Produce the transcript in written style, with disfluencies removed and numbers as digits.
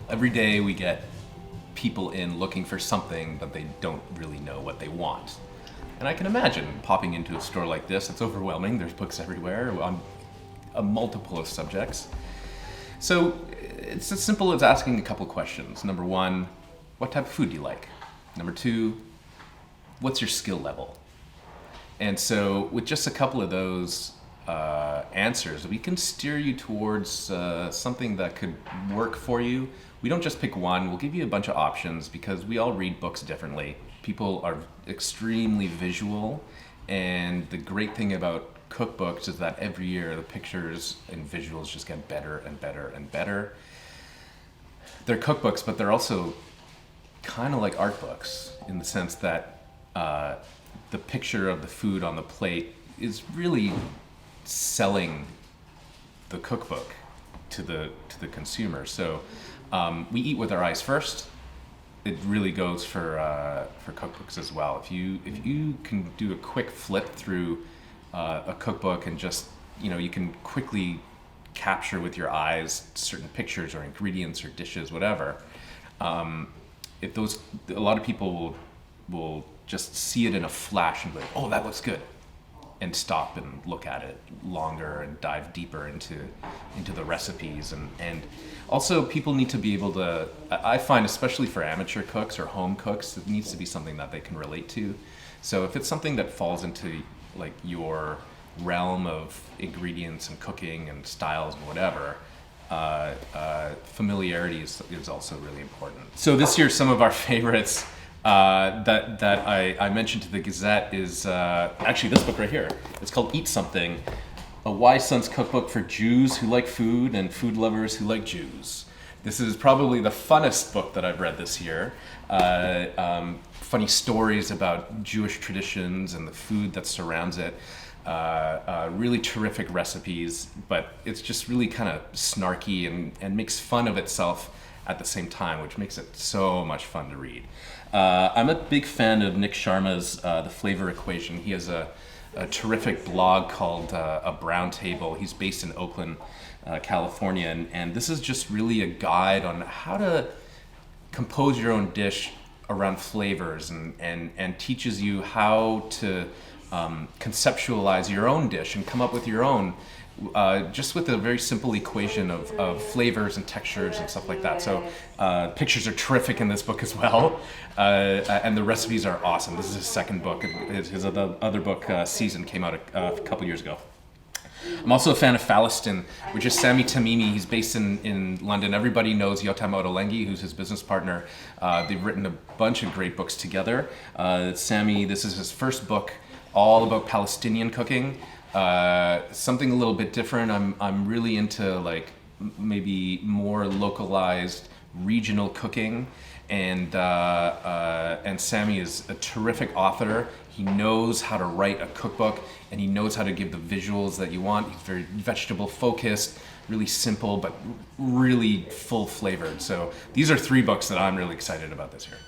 Every day we get people in looking for something that they don't really know what they want. And I can imagine popping into a store like this. It's overwhelming. There's books everywhere on a multiple of subjects. So it's as simple as asking a couple questions. Number one, what type of food do you like? Number two, what's your skill level? And so with just a couple of those answers, we can steer you towards something that could work for you. We don't just pick one. We'll give you a bunch of options because we all read books differently. People are extremely visual, and the great thing about cookbooks is that every year the pictures and visuals just get better and better and better. They're cookbooks, but they're also kind of like art books in the sense that the picture of the food on the plate is really selling the cookbook to the consumer. So we eat with our eyes first. It really goes for cookbooks as well. If you can do a quick flip through a cookbook and just you can quickly capture with your eyes certain pictures or ingredients or dishes, whatever. A lot of people will just see it in a flash and be like, oh, that looks good, and stop and look at it longer and dive deeper into the recipes. And also people need to be able to, I find especially for amateur cooks or home cooks, it needs to be something that they can relate to. So if it's something that falls into like your realm of ingredients and cooking and styles and whatever, familiarity is also really important. So this year, some of our favorites that I mentioned to the Gazette is actually this book right here. It's called Eat Something, a wise son's cookbook for Jews who like food and food lovers who like Jews. This is probably the funnest book that I've read this year. Funny stories about Jewish traditions and the food that surrounds it. Really terrific recipes, but it's just really kind of snarky and makes fun of itself at the same time, which makes it so much fun to read. I'm a big fan of Nick Sharma's The Flavor Equation. He has a terrific blog called A Brown Table. He's based in Oakland, California, and this is just really a guide on how to compose your own dish around flavors and teaches you how to conceptualize your own dish and come up with your own just with a very simple equation of flavors and textures and stuff like that. So pictures are terrific in this book as well, and the recipes are awesome. This is his second book. His other book, Season, came out a couple years ago. I'm also a fan of Palestinian, which is Sami Tamimi. He's based in London. Everybody knows Yotam Ottolenghi, who's his business partner. They've written a bunch of great books together. Sami, this is his first book, all about Palestinian cooking. Something a little bit different. I'm really into like maybe more localized regional cooking, and Sami is a terrific author. He knows how to write a cookbook, and he knows how to give the visuals that you want. He's very vegetable focused, really simple, but really full flavored. So these are three books that I'm really excited about this year.